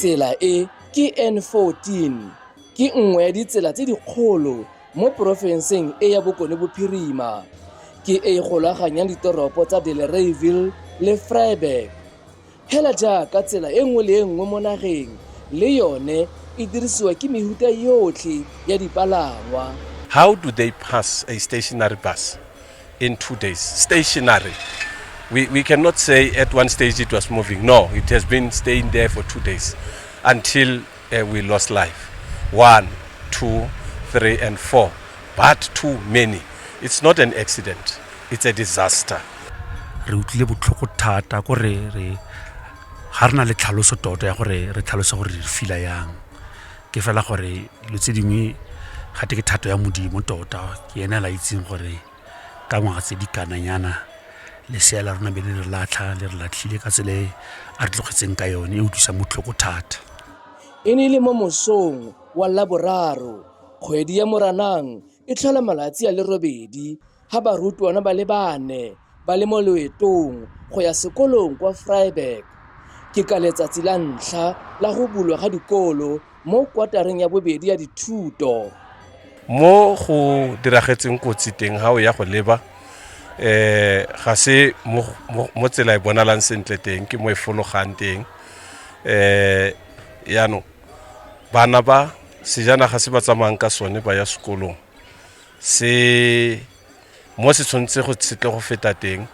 Tsela e ke N14, ke nngwe ya ditsela tse dikgolo mo porofenseng e ya Bokone Bophirima, ke e golaganyang ditoropo tsa Vryburg le Vryburg. Hela jaaka tsela e nngwe le nngwe mo nageng le yone e dirisiwa ke mehuta yotlhe ya dipalangwa. How do they pass a stationary bus in 2 days? Stationary. We cannot say at one stage it was moving. No, it has been staying there for 2 days until we lost life. 1, 2, 3, and 4. But too many. It's not an accident. It's a disaster. Re utlile botlhoko thata go re ga rena le tlhaloso tota ya gore re tlhalosa gore re fila yang. Ke fela gore dilo tse dingwe ga ke thato ya modimo tota ke ena la itseng gore ka ngwaga tse di kananyana lesea la rona be le re latlhile ka tsele a re tlogetseng ka yone e utlwisa motlhoko thata. E ne le mo mosong wa Laboraro, kgwedi ya Moranang e tlhola malatsi a le 8 ha barutwana ba le 4 ba le mo loetong go ya sekolong kwa Vryburg. Ke ka letsatsi la ntlha la go bulwa ga dikolo mo kwatareng ya bobedi ya dithuto. Mo go diragetseng kotsi teng ha o ya go leba ga se mo tsela e bonalang sentle teng ke mo e fologang teng. Yaanong bana ba sejana ga se ba tsamayang ka sone ba ya sekolong se mo se tshwanetse go tsetle go feta teng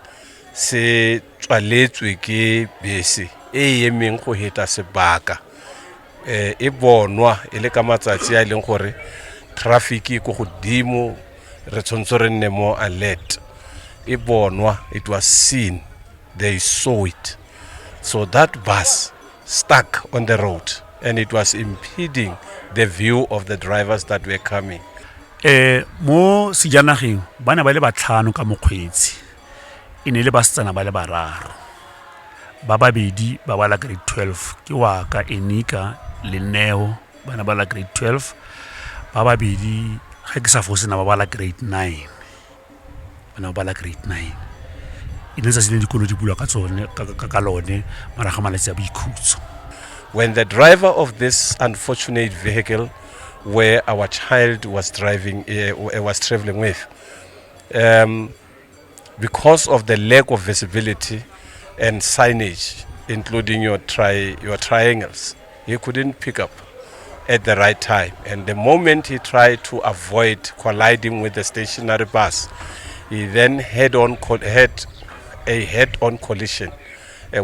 se tswaletswe ke bese e emeng go heta sebaka e bonwa e le ka matsatsi a leng gore traffic e go godimo re tshwanetse re nne mo alert. E bonwa, it was seen, they saw it. So that bus stuck on the road and it was impeding the view of the drivers that were coming. Mo sejanageng bana ba le batlhano ka mokgweetsi e ne le basetsana ba le bararo ba babedi ba bala grade 12 ke wa ka Enica le Neo bana ba la grade 12 ba babedi ga ke sa fosena ba bala grade 9 bana ba bala grade 9 ine sa sile dikolo di bulwa ka tsone ka lone maraga malatsi a boikhutso. When the driver of this unfortunate vehicle where our child was traveling with, because of the lack of visibility and signage, including your triangles, he couldn't pick up at the right time. And the moment he tried to avoid colliding with the stationary bus, he then had a head-on collision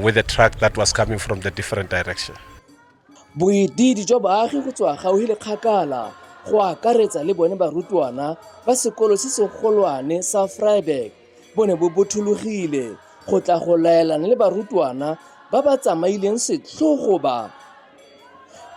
with the truck that was coming from the different direction. Boididi jwa baagi go tswa gauhile kgakala go akaretsa le bone barutwana ba sekolo se segolwane sa Vryburg bone bo bothulogile go tla go laelana le barutwana ba ba tsamaileng setlhogo ba.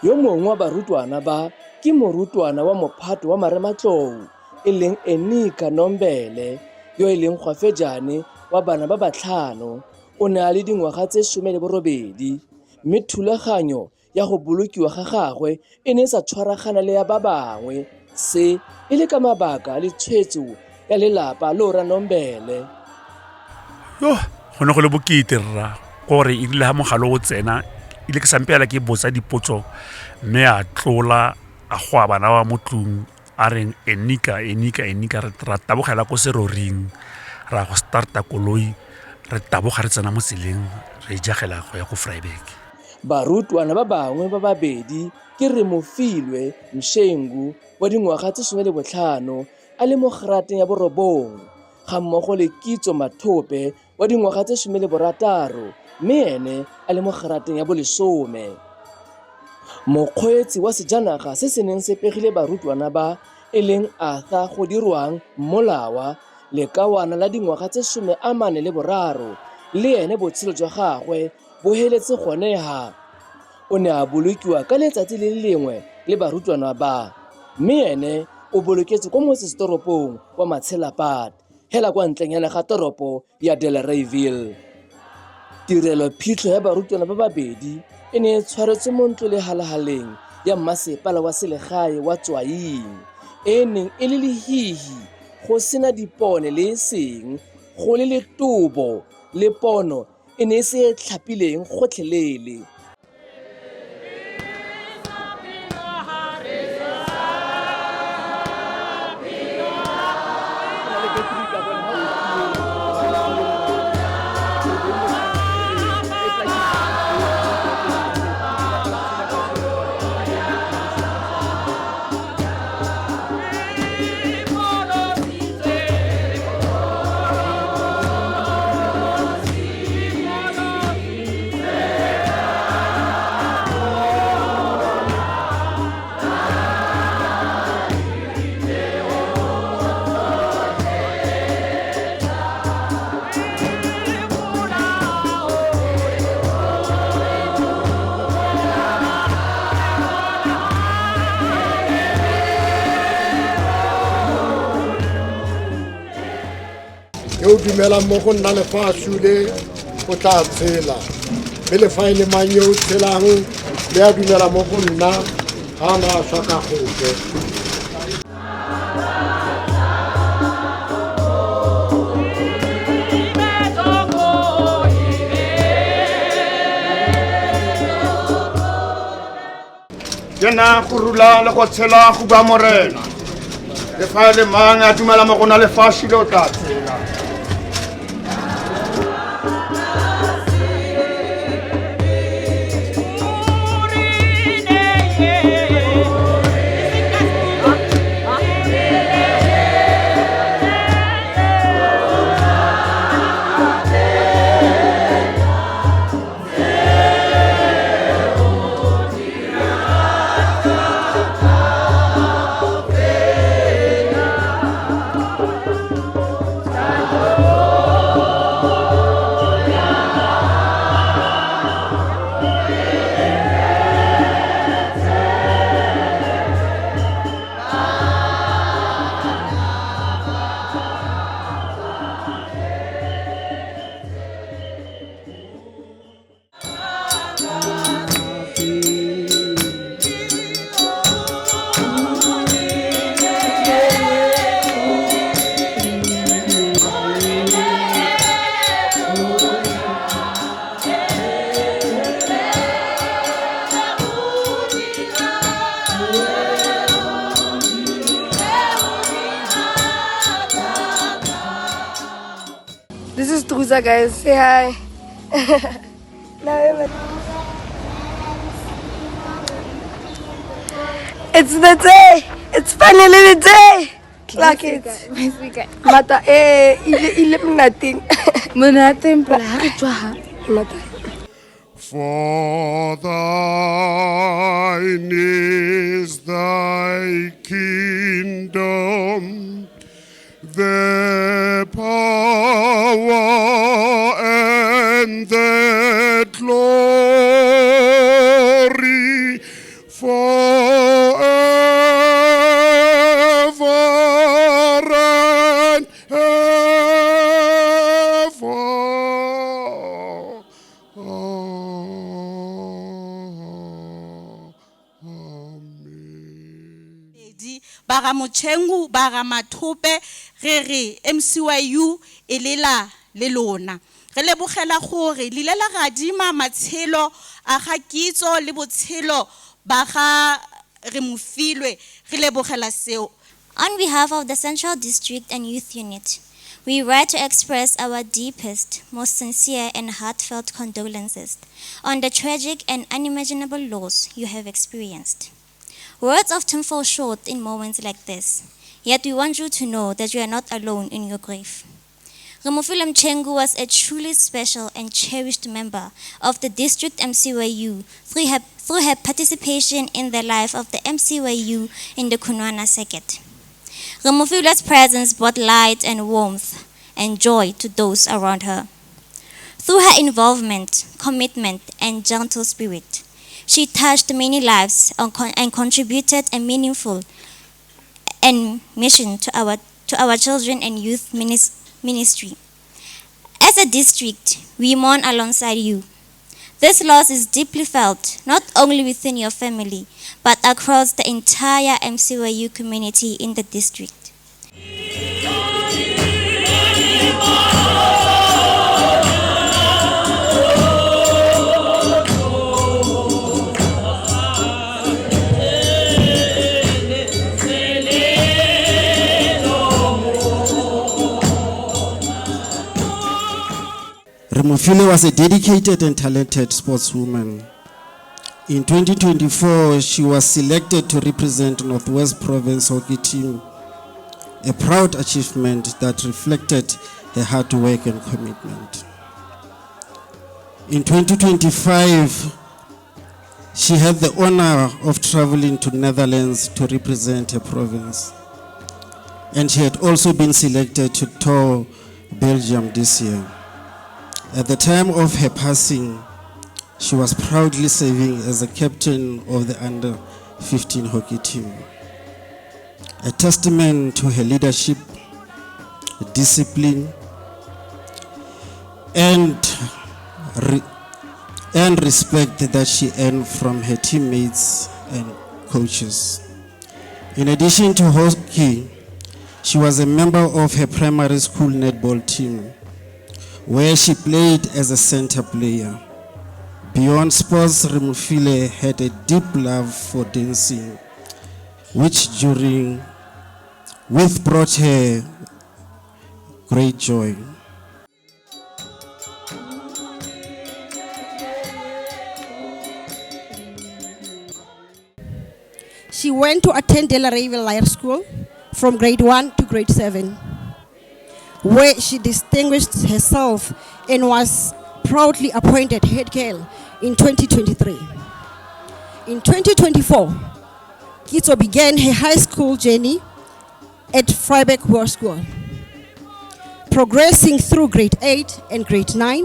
Yo mongwe wa barutwana ba ke morutwana wa mophato wa marematlou e leng Enica Nombele yo e leng gofejane wa bana ba batlhano o ne a le dingwaga tse 18 mme thulaganyo ya go bolokiwa ga gagwe e ne sa tshwaragana le ya ba bangwe se e le ka mabaka le tshwetso ya lelapa le ora Nombele. Yo gone go le bokete rra gore e ile ha mogalo o tsena ile ke sampela ke botsa dipotso mme a tlola a go a bana ba motlung a reng Enica re tabogela ko seroring ra go starta koloi re taboga re tsena mo tseleng re jagela go ya go Vryburg. Barutwana ba bangwe ba babedi ke Remofiloe Mtshengu wa dingwaga tse 15 a le mo rateng ya borobong ga mmogo le Kitso Mathope wa dingwaga tse 16 mme ene a le mo rateng ya bo10. Mokgweetsi wa sejanaga se se neng se pegile barutwana ba e leng Arthur go dirwang Molawa le kawana la dingwaga tse 43 le ene botshelo jwa gagwe bo heletse gone ha o ne a bolokiwa ka letsatsi le lengwe le barutwana ba mme ene o boloketse kwa motsesetoropong wa Matshelo hela kwa ntlenyana ga toropo ya Vryburg. Tirelo phitlho ya barutwana ba babedi e ne e tshwaretswe mo ntlo le halahaleng ya Municipal wa selegae wa Tswaing e neng e le lehihi go sena dipone le seng go le letobo le pono e ne se tlhapileng gotlhelele. yo o dumelang mo go nna lefatshe le o tla tshela mme le fa e le mang yo o tshelang le a dumela mo go nna ga a na a swa ka gope. Ke na go rula le go tshela go ba morena le fa e le mang a dumela mo go nna lefatshe le o tla tshela. This is Truza, guys. Say hi. It's the day. It's finally the day. Clock it. Mata ile nothing. Nothing. Mata. For thine is thy kingdom, the power and the glory forever and ever. Baga Mtshengu, baga Mathope, re MCYU elela le lona. Re lebogela gore le lela gadima matshelo a ga kitso le botshelo ba ga Remofiloe. Re lebogela seo. On behalf of the Central District and Youth Unit, we write to express our deepest, most sincere and heartfelt condolences on the tragic and unimaginable loss you have experienced. Words often fall short in moments like this, yet we want you to know that you are not alone in your grief. Remofiloe Mtshengu was a truly special and cherished member of the district MCYU through her participation in the life of the MCYU in the Kunwana circuit. Remofiloe's presence brought light and warmth and joy to those around her. Through her involvement, commitment, and gentle spirit, she touched many lives and contributed a meaningful mission to our children and youth ministry. As a district, we mourn alongside you. This loss is deeply felt, not only within your family, but across the entire MCYU community in the district. Remofiloe was a dedicated and talented sportswoman. In 2024, she was selected to represent Northwest Province hockey team, a proud achievement that reflected her hard work and commitment. In 2025, she had the honor of traveling to Netherlands to represent her province, and she had also been selected to tour Belgium this year. At the time of her passing, she was proudly serving as the captain of the under-15 hockey team. A testament to her leadership, discipline, and and respect that she earned from her teammates and coaches. In addition to hockey, she was a member of her primary school netball team, where she played as a center player. Beyond sports, Remofiloe had a deep love for dancing, which brought her great joy. She went to attend De La Rive High School from grade 1 to grade 7, where she distinguished herself and was proudly appointed head girl in 2023. In 2024, Kitso began her high school journey at Vryburg School, progressing through grade 8 and grade 9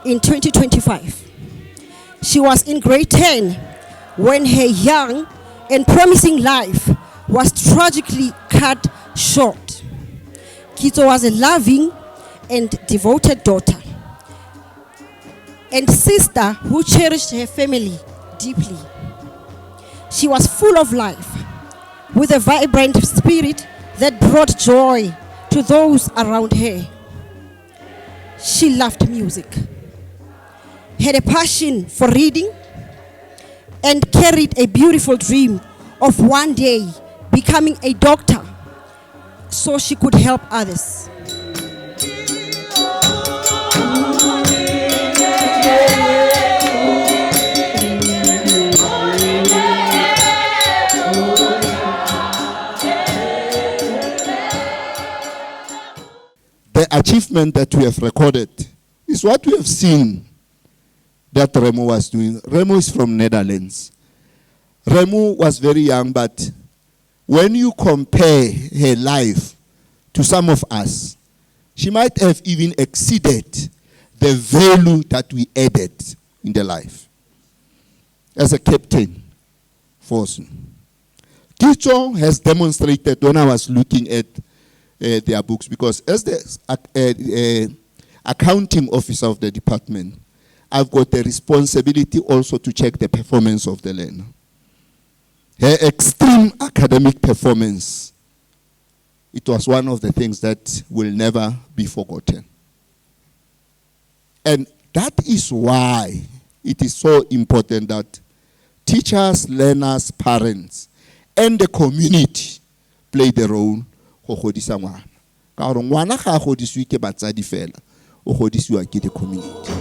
in 2025. She was in grade 10 when her young and promising life was tragically cut short. Kitso was a loving and devoted daughter and sister who cherished her family deeply. She was full of life, with a vibrant spirit that brought joy to those around her. She loved music, had a passion for reading, and carried a beautiful dream of one day becoming a doctor so she could help others. The achievement that we have recorded is what we have seen that Remo was doing. Remo is from Netherlands. Remo was very young, but when you compare her life to some of us, she might have even exceeded the value that we added in the life. As a captain, force. Kitso has demonstrated when I was looking at their books, because as the accounting officer of the department, I've got the responsibility also to check the performance of the learner. Her extreme academic performance, it was one of the things that will never be forgotten. And that is why it is so important that teachers, learners, parents, and the community play the role go godisa ngwana. Ka gore ngwana ga godisiwe ke batsadi fela, o godisiwa ke the community.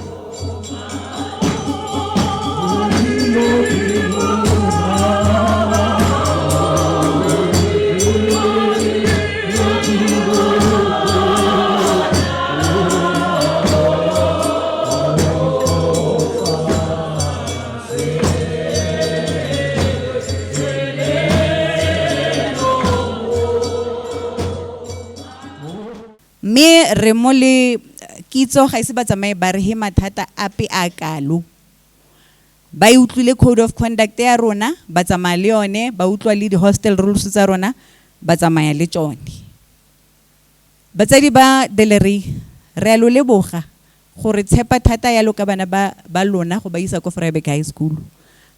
Me Remo le Kitso ga ise ba tsamaye ba re he mathata ape a kalo. Ba utlwile code of conduct ya rona, ba tsamaya le yone, ba utlwa le di hostel rules tsa rona, ba tsamaya le tsone. Batsadi ba Deleri re a lo leboga gore tshepa thata ya lo ka bana ba lona go ba isa ko Vryburg High School.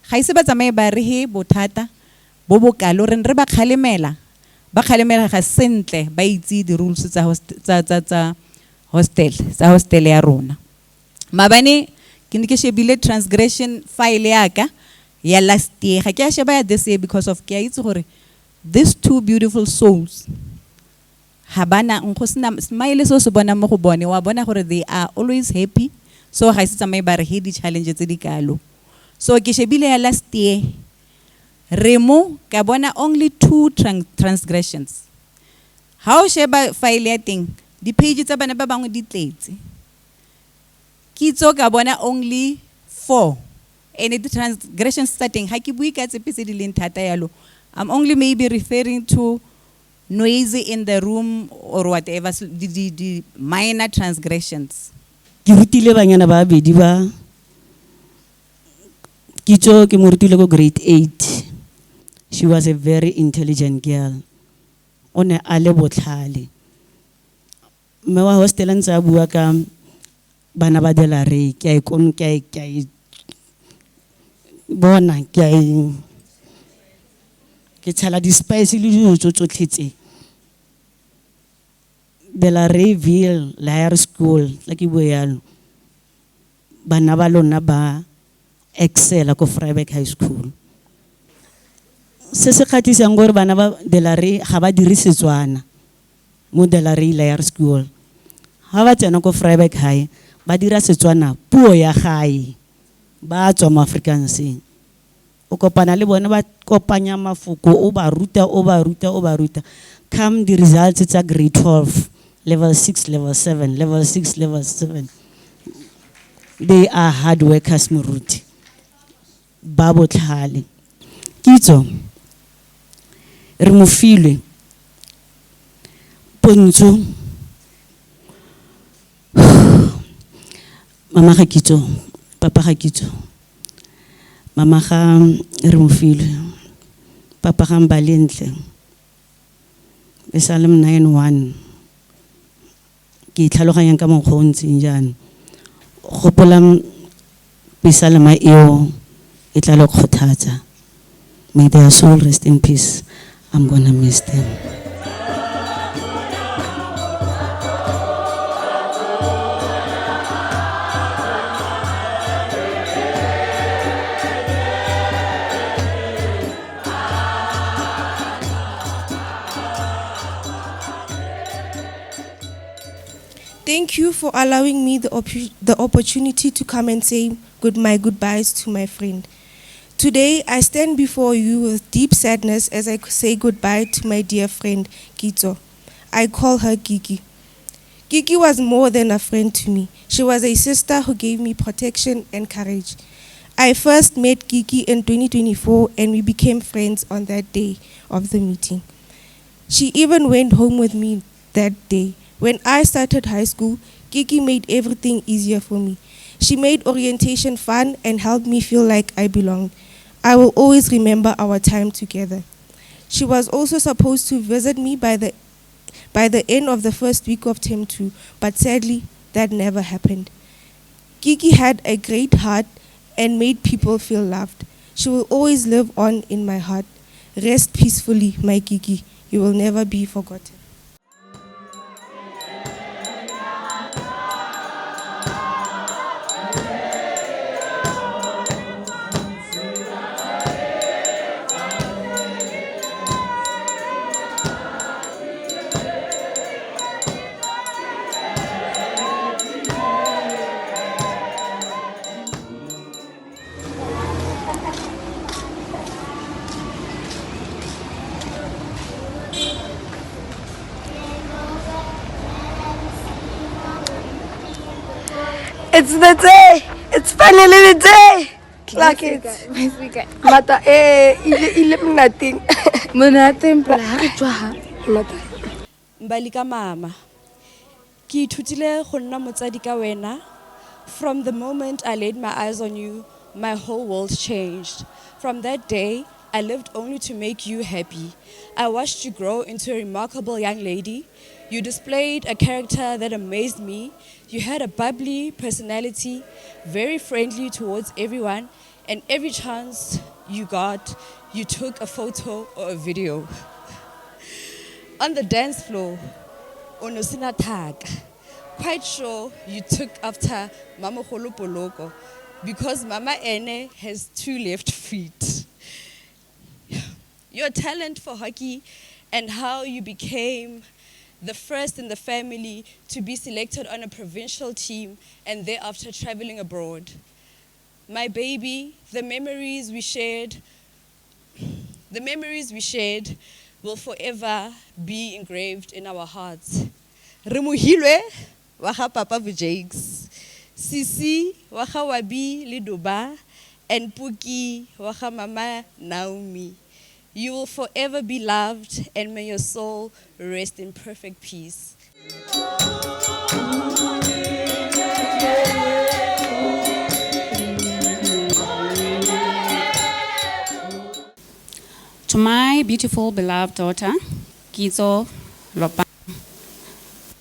Ga ise ba tsamaye ba re he bothata bo bokalo re ba kgalemela. Ba kgalemela ga sentle ba itse di rules tsa hostel ya rona. Mabane ke ne ke shebile transgression file yaka ya last year. Ga ke a sheba ya this year because of ke a itse gore these two beautiful souls ha bana nko sena smile so se bona mo go bone wa bona gore they are always happy. So ga se tsamaye ba re he di challenges tse di kalo. So ke shebile ya last year Remo ka bona only 2 transgressions. How sheba file ya teng di page tsa bana ba bangwe di tletse. Kitso ka bona only 4. And the transgressions starting ha ke bui ka tse petse di leng thata yalo. I'm only maybe referring to noisy in the room or whatever, the minor transgressions. Ke rutile banyana ba bedi ba Kitso ke mo rutile go grade 8. She was a very intelligent girl. One a le botlhale. Me wa hostel ntse a bua ka bana ba Delare ke bona ke tshela di-spice le dilo tsotlhe tse. Delareyville Higher School la ke bua yalo bana ba lona ba excela ko Vryburg High School. Se se kgatlhisang gore bana ba Delare ga ba dire Setswana mo Delarey Higher School. Ha ba tsena ko Vryburg High ba dira Setswana puo ya gae ba tswa mo Afrikanseng. O kopana le bone ba kopanya mafoko o ba ruta. Come the results tsa grade 12, level 6, level 7, level 6, level 7. They are hard workers moruti. Ba botlhale. Kitso Remofiloe Pontsho mama ga Kitso, papa ga Kitso. Mama ga Remofiloe, papa ga Mbalentle. Psalm 9:1. Ke tlhaloganya ka mokgwa o ntseng jaana. Gopola Psalm eo e tla le kgothatsa. May their soul rest in peace. I'm gonna miss them. Thank you for allowing me the opportunity to come and say my goodbyes to my friend. Today, I stand before you with deep sadness as I say goodbye to my dear friend, Kitso. I call her Kiki. Kiki was more than a friend to me. She was a sister who gave me protection and courage. I first met Kiki in 2024 and we became friends on that day of the meeting. She even went home with me that day. When I started high school, Kiki made everything easier for me. She made orientation fun and helped me feel like I belonged. I will always remember our time together. She was also supposed to visit me by the end of the first week of term 2, but sadly, that never happened. Kiki had a great heart and made people feel loved. She will always live on in my heart. Rest peacefully, my Kiki. You will never be forgotten. It's the day. It's finally the day. Like it. Mata ile nothing. Monate mpela ha re tswa ha. Mata. Mbalika mama. Ki ithutile go nna motsadi ka wena. From the moment I laid my eyes on you, my whole world changed. From that day, I lived only to make you happy. I watched you grow into a remarkable young lady. You displayed a character that amazed me. You had a bubbly personality, very friendly towards everyone, and every chance you got, you took a photo or a video. On the dance floor, onosina tag. Quite sure you took after Mama Poloko because Mama Ene has 2 left feet. Your talent for hockey and how you became the first in the family to be selected on a provincial team and thereafter traveling abroad. My baby, the memories we shared will forever be engraved in our hearts. Remofiloe, waha Papa Vjakes, Sisi, waha Wabi Lidoba, and Puki, waha Mama Naomi. You will forever be loved, and may your soul rest in perfect peace. To my beautiful beloved daughter, Kitso Lopa,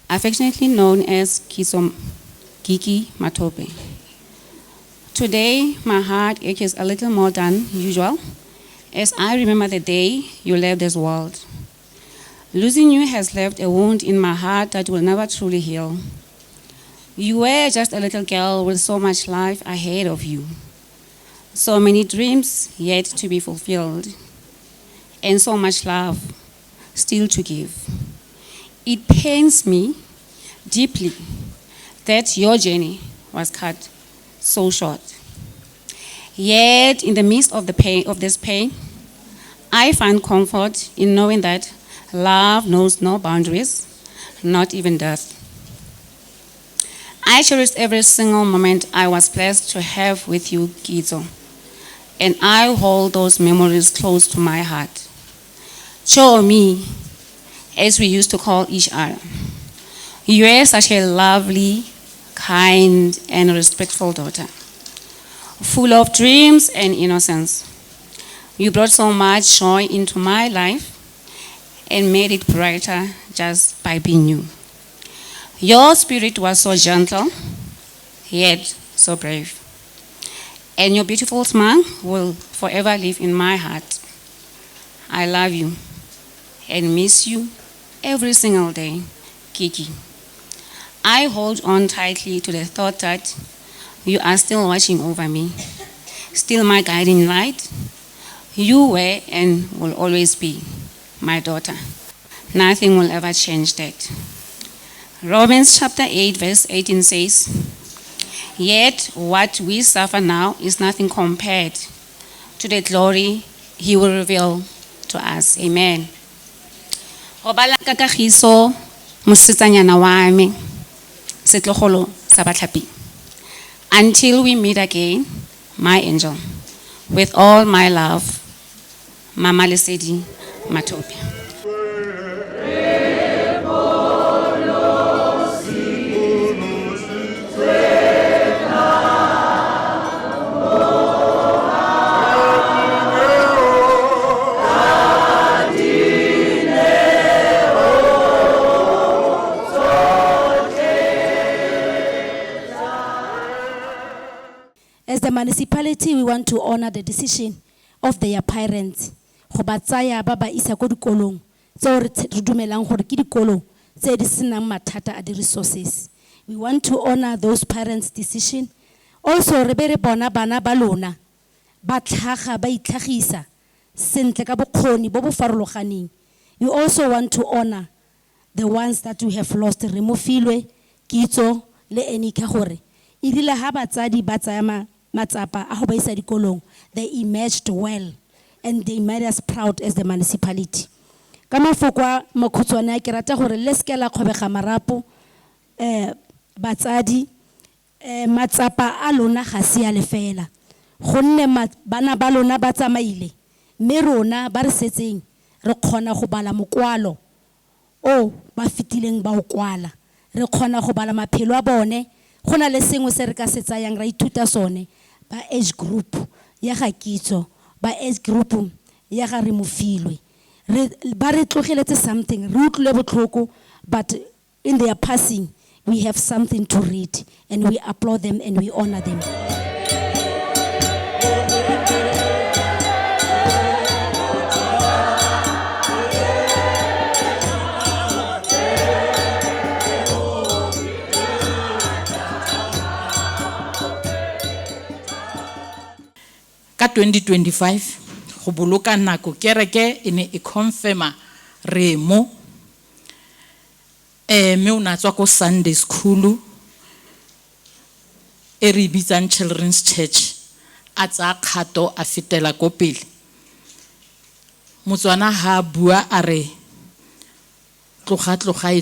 affectionately known as Kitso Kitso Mathope. Today, my heart aches a little more than usual as I remember the day you left this world. Losing you has left a wound in my heart that will never truly heal. You were just a little girl with so much life ahead of you, so many dreams yet to be fulfilled, and so much love still to give. It pains me deeply that your journey was cut so short. Yet, in the midst of this pain, I find comfort in knowing that love knows no boundaries, not even death. I cherish every single moment I was blessed to have with you, Kitso, and I hold those memories close to my heart. Show me, as we used to call each other. You are such a lovely, kind, and respectful daughter, full of dreams and innocence. You brought so much joy into my life and made it brighter just by being you. Your spirit was so gentle, yet so brave. And your beautiful smile will forever live in my heart. I love you and miss you every single day, Kiki. I hold on tightly to the thought that you are still watching over me, still my guiding light. You were and will always be my daughter. Nothing will ever change that. Romans chapter 8 verse 18 says, "Yet what we suffer now is nothing compared to the glory he will reveal to us." Amen. Go bala ka kagiso mosetsanyana wa me setlogolo sa batlhapi. Until we meet again, my angel, with all my love, Mama Lesedi Mathope. As the municipality, we want to honor the decision of their parents. Go ba tsaya ba ba isa ko dikolong tseo re dumelang gore ke dikolo tse di senang mathata a di-resources. We want to honor those parents' decision. Also, re be re bona bana ba lona ba tlhaga ba itlhagisa sentle ka bokgoni bo bo farologaneng. We also want to honor the ones that we have lost, Remofiloe, Kitso le Enica, gore ebile ha batsadi ba tsaya matsapa a go ba isa dikolong, they emerged well and they made us proud as the municipality. Ka mafoko a makhutshwane ke rata gore le se ke la kgobega marapo batsadi matsapa a lona ga se ya lefela gonne bana ba lona ba tsamaile mme rona ba re setseng re kgona go bala mokwalo o ba fitileng ba o kwala, re kgona go bala maphelo a bone. Go na le sengwe se re ka se tsayang ra ithuta sone ba age group ya ga Kitso, ba age group ya ga Remofiloe. Ba re tlogeletse something, re utlwile botlhoko, but in their passing we have something to read and we applaud them and we honor them. Ka 2025 go boloka nako kereke ene e confirma Remo me una tswa ko Sunday school e re bitsang Children's Church a tsa kgato a fetela ko pele. Motswana ha bua a re tloga e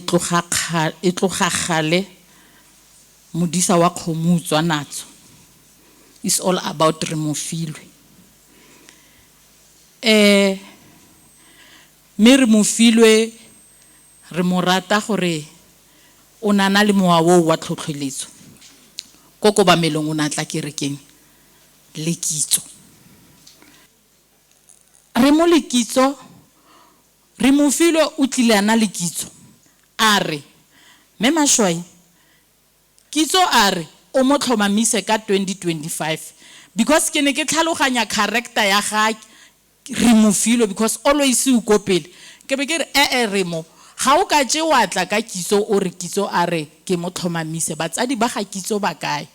tloga gale modisa wa kgomo tswa natso. It's all about Remofiloe. Me Remofiloe re morata gore o nana le mowa wo wa tlhotlheletso ko ko ba melong o natla kerekeng le Kitso. Remo le Kitso, Remofiloe o tlile ana le Kitso a re me mashwai Kitso a re o mo tlhomamise ka 2025 because ke ne ke tlhaloganya character ya ga Remofiloe because always o ko pele ke be ke re Remo ga o ka tse wa tla ka Kitso o re Kitso a re ke mo tlhomamise batsadi ba ga Kitso ba kae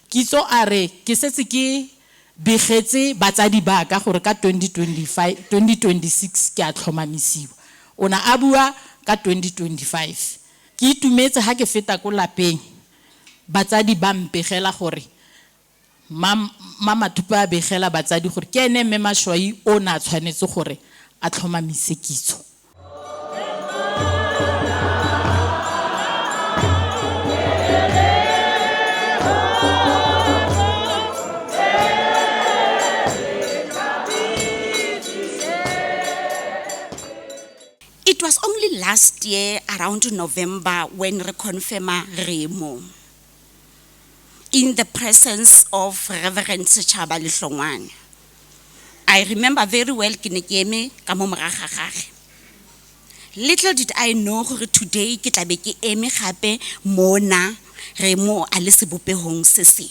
Kitso a re ke setse ke begetse batsadi ba ka gore ka 2026 ke a tlhomamisiwa ona a bua ka 2025 ke itumetse ha ke feta ko lapeng batsadi ba mpegela gore mama Thupe a begela batsadi gore ke ene mme Mashwai o na tshwanetse gore a tlhomamise Kitso. It was only last year around November when we confirmed Remo in the presence of Reverend Setšhaba Lehlongwane. I remember very well ke ne ke eme ka mo moraga gage. Little did I know gore today ke tla be ke eme gape mona Remo a le sebopehong se se.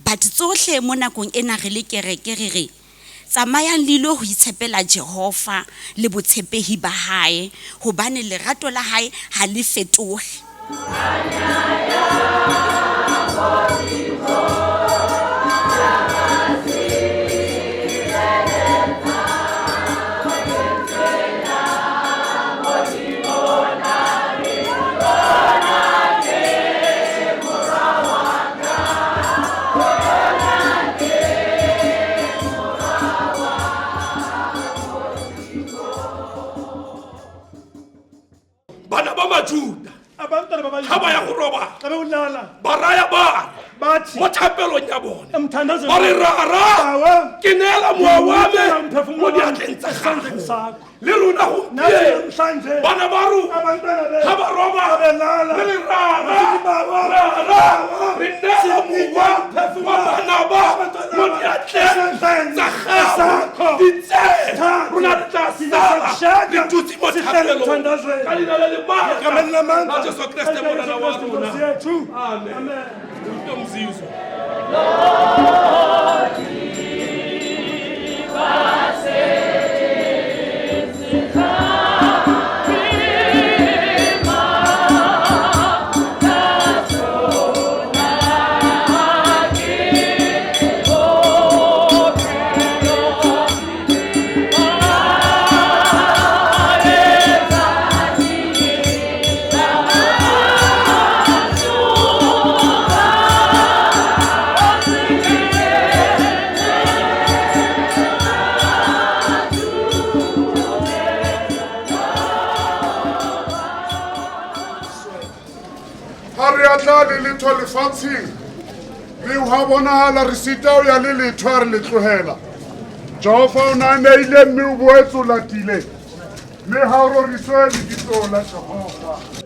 But tsohle mo nakong ena re le kereke re tsamayang lilo ho itshepela Jehova le botshepehi ba hae hobane lerato la hae ha le fetohe. Bana ba majuda haba ya go roba baraya ba mo thapelong ya bona ba re rara ke neela mowa wa me mo diatleng tsa gago le rona gompieno bana ba rona ga ba roba re le rara re neela mowa wa bana ba mo diatleng tsa gago ditsela rona re tla sala le tutsi mo thapelong ka leina le le maatla la Jesu Kriste morena wa rona. Amen. Umzizwa. le letho lefatsheng le ha bonahala re sita o ya le letho a re le tlohela Jehova o nameile mme o boetse o latile le ha o roriswe lebitso la Jehova.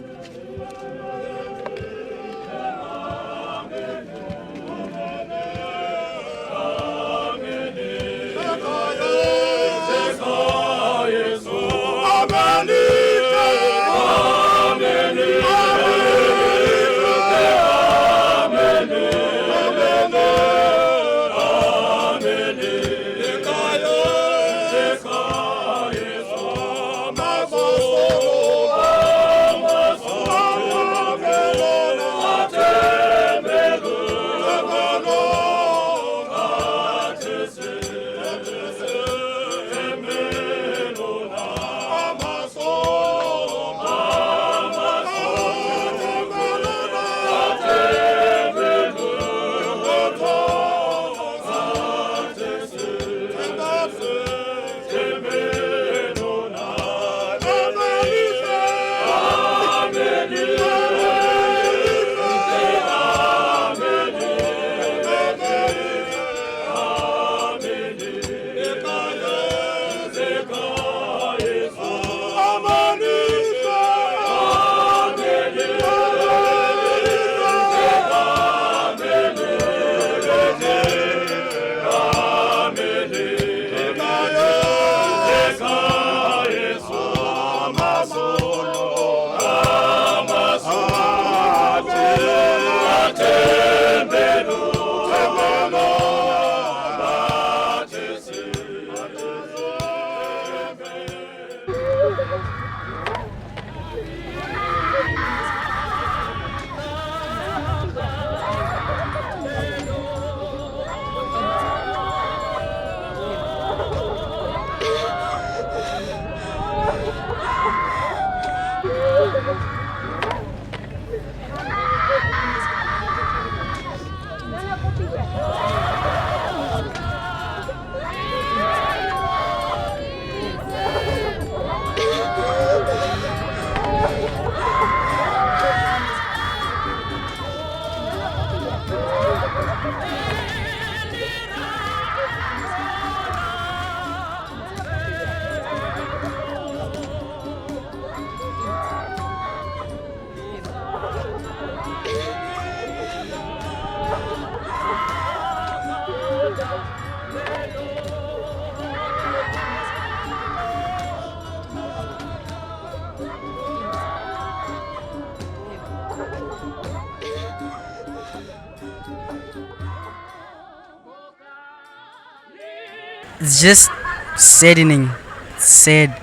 It's just saddening. It's sad.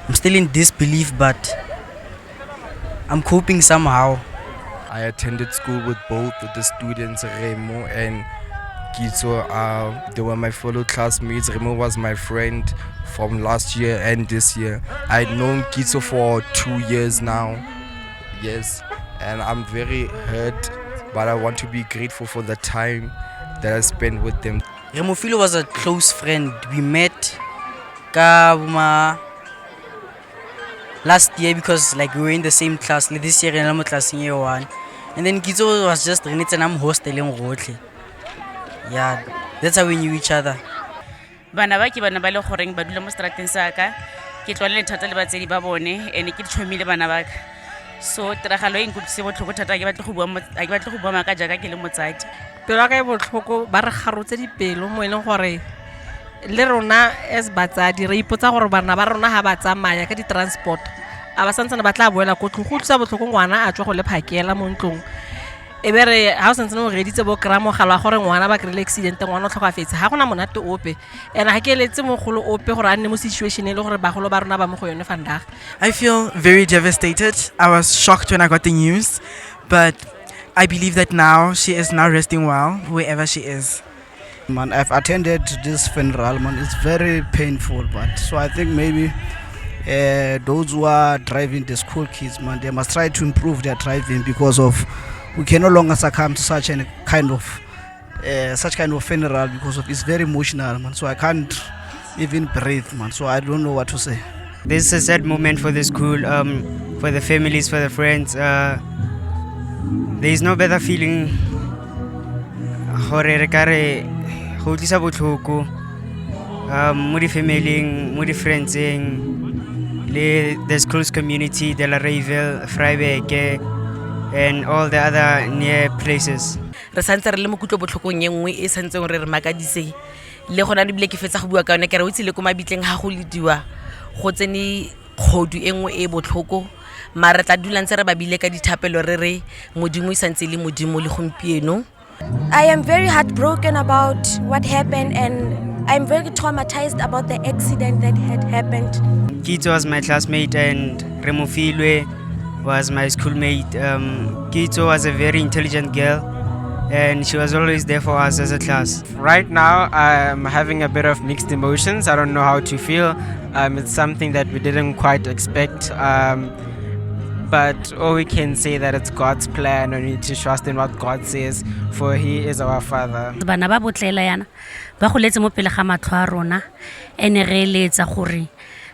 I'm still in disbelief, but I'm coping somehow. I attended school with both of the students, Remo and Kitso. They were my fellow classmates. Remo was my friend from last year and this year. I'd known Kitso for 2 years now. Yes, and I'm very hurt, but I want to be grateful for the time that I spent with them. Remofiloe was a close friend. We met last year because like we were in the same class. This year in class in year 1. And then Kitso was just hosteling rotlhe. Yeah, that's how we knew each other. Bana ba ke bana ba le goreng ba dula mo strateng sa ka ke tlwalela thata le batsedi ba bone ene ke tshomile bana ba ka so tiragalo e nkutlwise botlhoko thata ke batla go bua maka jaaka ke le motsadi pelo ka e botlhoko ba re garotse dipelo mo eleng gore le rona as batsadi re ipotsa gore bana ba rona ha ba tsamaya ka di-transport a ba santsane ba tla boela ko tlong go tlisa botlhoko ngwana a tswa go le phakela mo ntlong e be re ha o santsane o reditse bo kra mogala wa gore ngwana ba kry-ile accident ngwana o tlhokafetse ga gona monate ope and ga ke eletse mogolo ope gore a nne mo situation e le gore bagolo ba rona ba mo go yone vandag. I feel very devastated. I was shocked when I got the news, but I believe that now she is now resting well wherever she is. Man, I've attended this funeral, man. It's very painful, but so I think maybe those who are driving the school kids, man, they must try to improve their driving because of we can no longer succumb to such kind of funeral because of it's very emotional, man. So I can't even breathe, man. So I don't know what to say. This is a sad moment for the school, for the families, for the friends. There is no better feeling. Hore re kare go tlisa botlhoko mo di family, mo di friendseng, le the school's community, de la Rivel, Vryburg, and all the other near places. Re santse re le mo kutlo botlhokong engwe e santseng re re makadise le gona le bile ke fetsa go bua ka yona ke re o tsile ko mabitleng ha go lediwa go tsene khodu engwe e botlhoko mara tla dula ntse re ba bile ka dithapelo re re modimo santse le modimo le gompieno. I am very heartbroken about what happened and I'm very traumatized about the accident that had happened. Kitso was my classmate and Remofiloe was my schoolmate. Kitso was a very intelligent girl and she was always there for us as a class. Right now I'm having a bit of mixed emotions. I don't know how to feel. It's something that we didn't quite expect. But all we can say that it's God's plan and we need to trust in what God says, for He is our Father. Bana ba botlela yana ba go letse mo pele ga matlho a rona ene re eletsa gore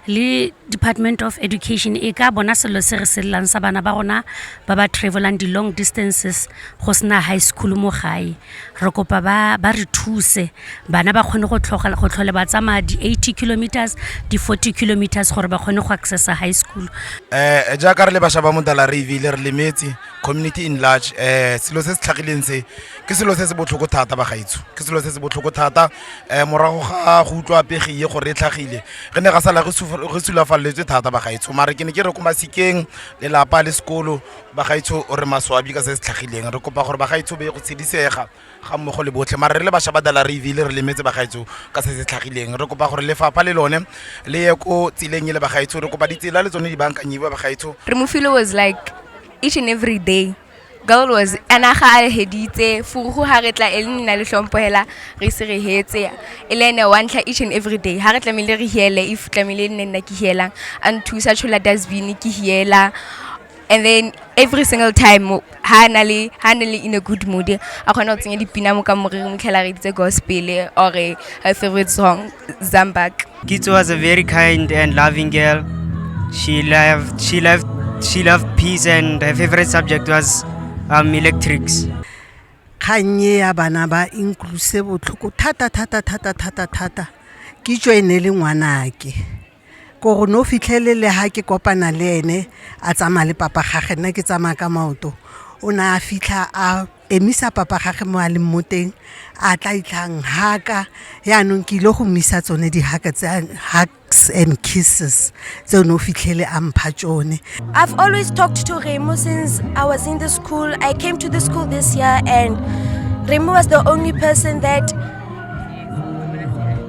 le Department of Education e ka bona selo se re selang sa bana ba rona ba ba travelang di long distances go sena high school mo gae re kopa ba re thuse bana ba kgone go tlhole ba tsamaya di 80 kilometers di 40 kilometers gore ba kgone go accessa high school. Jaaka re le basha ba mo dala Rivile re lemetse community in large selo se se tlhagileng se ke selo se se botlhoko thata ba gaitso ke selo se se botlhoko thata morago ga go utlwa pegile gore e tlhagile re ne ga sala re sulafalletse thata ba gaitso mara ke ne ke re ko masikeng le lapa le sekolo ba gaitso o re maswabi ka se se tlhagileng re kopa gore ba gaitso be go tshedisega ga mmogo le botlhe mara re le basha ba dala Rivile re lemetse ba gaitso ka se se tlhagileng re kopa gore lefapha le lone le ye ko tseleng le ba gaitso re kopa ditsela le tsone di bankanyiwa ba gaitso. Remofiloe was like each and every day. Girl was anaga heditse fugu ha re tla elena le hlomphoela re se re hetse elena wantla each and every day ha re tlamile re hiele if tlamile nna ki hielang and thusa chola dasbini ki hiela and then every single time hanali in a good mood a khona tsenya dipina mo ka moriri mo khela re ditse gospel or her favorite song Zambak. Kitso was a very kind and loving girl. She loved peace and her favorite subject was electrics. Khanye ya bana ba inclusive botlhoko thata Kitso e ne le ngwanake ko go no fitlhelele ha ke kopana le ene a tsamaya le papa ga gena ke tsamaya ka maoto o na a fitla a emisa papa gage mo a leng mo teng a tla itlang haka yaanong ke ile go mmisa tsone di-haka tsa hugs and kisses tseo ne o fitlhele a mpha tsone. I've always talked to Remo since I was in the school. I came to the school this year and Remo was the only person that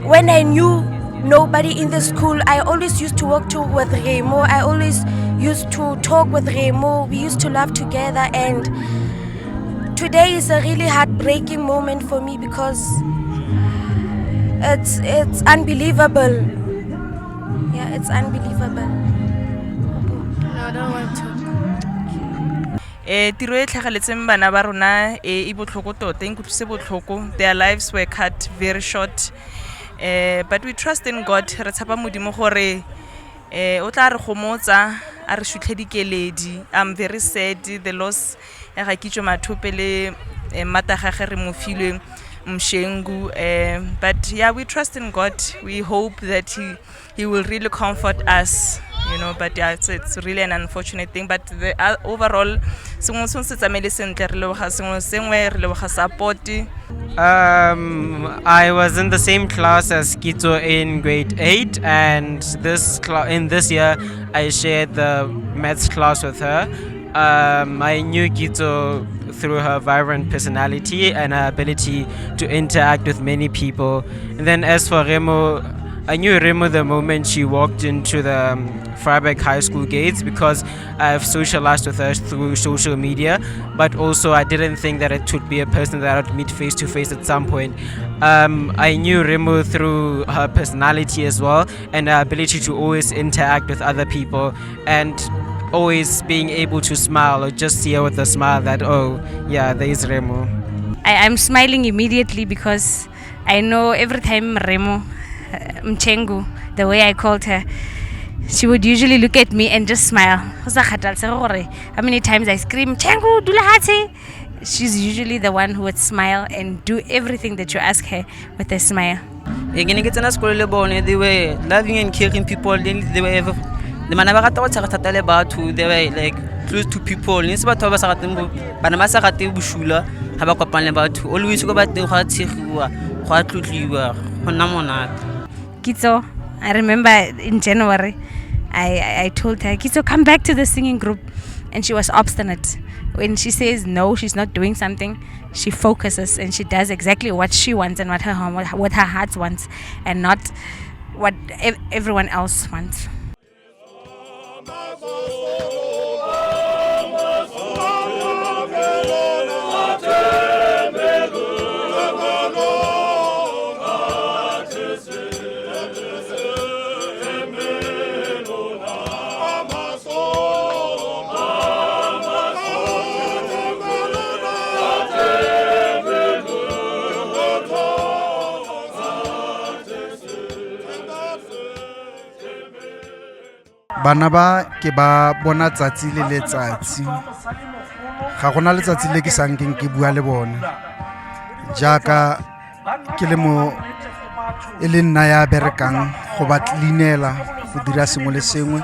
when I knew nobody in the school, I always used to walk with Remo. I always used to talk with Remo. We used to laugh together, and today is a really heartbreaking moment for me because it's unbelievable. Yeah, it's unbelievable. No, I don't want to. Tiro e tlhageletseng bana ba rona e botlhoko tota e nkutlwise botlhoko. Their lives were cut very short. But we trust in God. Re tshepa modimo gore o tla re gomotsa a re shutlhe dikeledi. I'm very sad the loss ya ga Kitso Mathope le mata ga ge Remofiloe Mtshengu. But yeah, we trust in God. We hope that he will really comfort us, you know. But yeah, it's really an unfortunate thing. But the overall, support. I was in the same class as Kitso in grade 8, and in this year I shared the maths class with her. I knew Kitso through her vibrant personality and her ability to interact with many people. And then as for Remo, I knew Remo the moment she walked into the Vryburg High School gates because I've socialized with her through social media, but also I didn't think that it would be a person that I would meet face to face at some point. I knew Remo through her personality as well and her ability to always interact with other people and always being able to smile or just see her with a smile that, oh yeah, there is Remo. I'm smiling immediately because I know every time Remo Mtshengu, the way I called her, she would usually look at me and just smile. How many times I scream, Mtshengu, dulahati? She's usually the one who would smile and do everything that you ask her with a smile. They were loving and caring people. They were like close to people. Always go Kitso, I remember in January, I told her, Kitso, come back to the singing group. And she was obstinate. When she says no, she's not doing something, she focuses and she does exactly what she wants and what her heart wants and not what everyone else wants. Bana ba ke ba bona tsatsi le letsatsi ga gona letsatsi le ke sankeng ke bua le bone jaaka ke le mo e le nna ya berekang go ba cleanela go dira sengwe le sengwe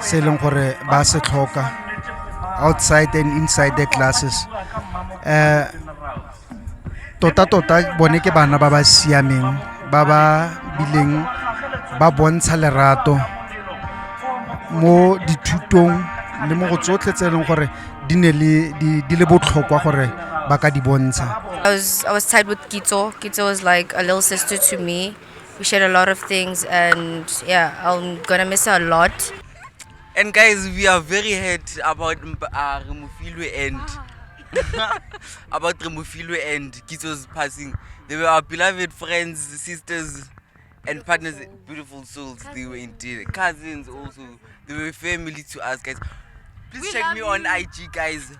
se leng gore ba se tlhoka outside and inside the classes. Tota bone ke bana ba ba siameng ba ba bileng ba bontsha lerato mo dithutong le mo go tsotlhe tse leng gore di le botlhokwa gore ba ka di bontsha. I was tied with Kitso. Kitso was like a little sister to me. We shared a lot of things and yeah, I'm gonna miss her a lot. And guys, we are very happy about Remofiloe and about Remofiloe and Kitso's passing. They were our beloved friends, sisters and partners, beautiful souls. They were indeed cousins also. They were family to us, guys. Please check me on IG, guys.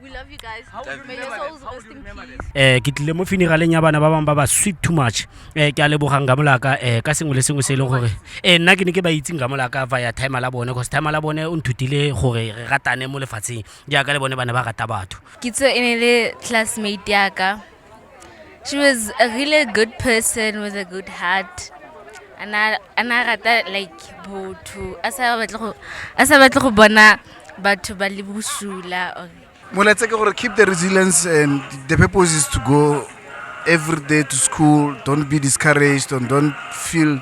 We love you guys. May your souls rest in peace. Ke tlile mo funeraleng ya bana ba bang ba ba sweet too much. Ke a lebogang ga molaka ka sengwe le sengwe se leng gore nna ke ne ke ba itseng ga molaka via time la bone because time la bone o nthutile gore re ratane mo lefatsheng jaaka le bone bana ba rata batho. Kitso ene classmate jaaka. She was a really good person with a good heart. And I rata like botho asa batla go bona batho ba le busula Moletsa ke gore keep the resilience, and the purpose is to go every day to school. Don't be discouraged and don't feel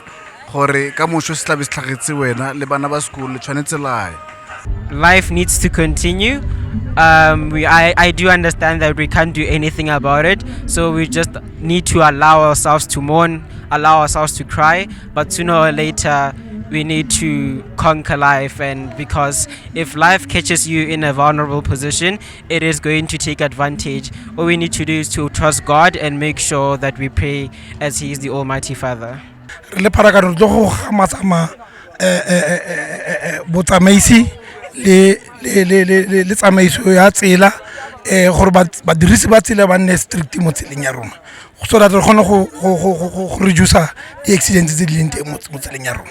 gore ka mosho se tla be se tlhagetse wena le bana ba school le tshwanetse lae. Life needs to continue. I do understand that we can't do anything about it, so we just need to allow ourselves to mourn, allow ourselves to cry, but sooner or later we need to conquer life. And because if life catches you in a vulnerable position, it is going to take advantage. All we need to do is to trust God and make sure that we pray as He is the Almighty Father. Le parakano tlo go gamatsama botsamaisi le tsamaiso ya tsela gore ba dirisi ba tsela ba nne strict mo tseleng ya rona so that re kgone go reduce di accidents tse di leng teng mo tseleng ya rona.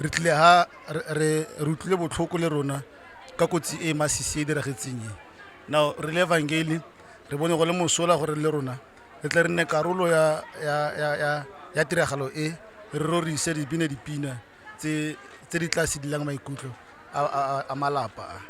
Re tle ha re utlwile botlhoko le rona ka kotsi e masisi e diragetseng. Now re le evangeli re bone go le mosola gore le rona re tle re nne karolo ya tiragalo e re rorise dipina tse di tla sidilang maikutlo a malapa.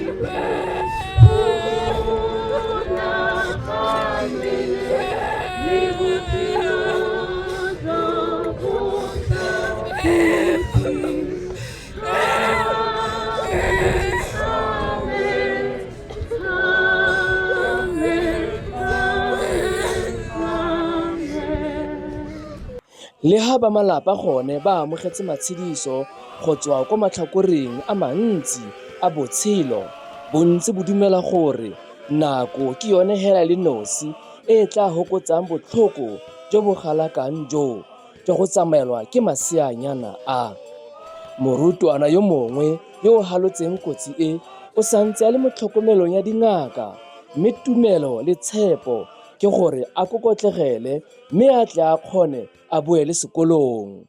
Le ha ba malapa gone ba amogetse matshediso go tswa kwa matlhakoreng a mantsi a botshelo, bontsi bo dumela gore nako ke yone hela le nosi e tla hokotsang botlhoko jo bo galakang jo go tsamaelwa ke maseanyana a. Morutwana yo mongwe yo o halotseng kotsi e o santse a le mo tlhokomelong ya dingaka, mme tumelo le tshepo ke gore a kokotlegele mme a tle a kgone a boele sekolong.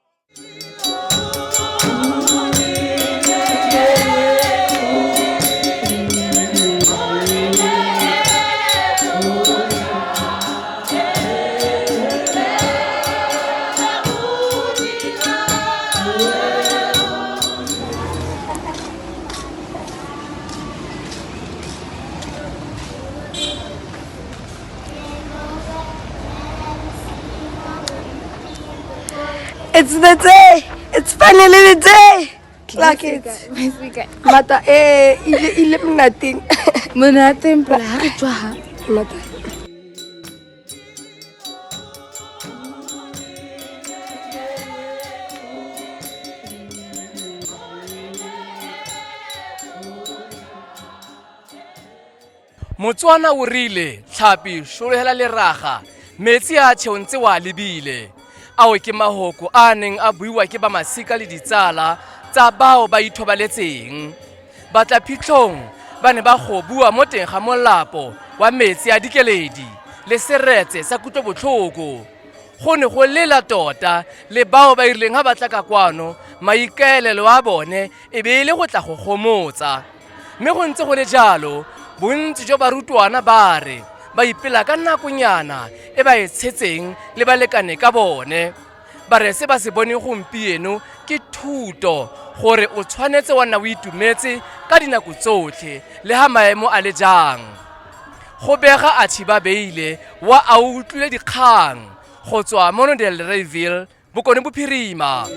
It's the day. It's finally the day. Like it. Mata ile mnating. Mnating pala ha tswa ha. Mata. Motswana o rile tlhapi sholohela leraga metsi a tšhontse wa lebile. Ao ke mahoko a neng a buiwa ke ba masika le ditsala tsa bao ba ithobaletseng. Batla phitlhong ba ne ba go bua mo teng ga molapo wa metsi a dikeledi le seretse sa kutlo botlhoko. Go ne go lela tota le bao ba irileng ha batla ka kwano maikaelelo a bone e be le go tla go gomotsa. Mme go ntse go le jalo bontsi jo barutwana ba re ba ipela ka nakonyana e ba e tshetseng le balekane ka bone. Ba re se ba se bone gompieno ke thuto gore o tshwanetse wa nna o itumetse ka dinako tsotlhe le ha maemo a le jang. Go bega a thiba beile wa a utlwile dikgang go tswa mo Nombele Bokone Bophirima.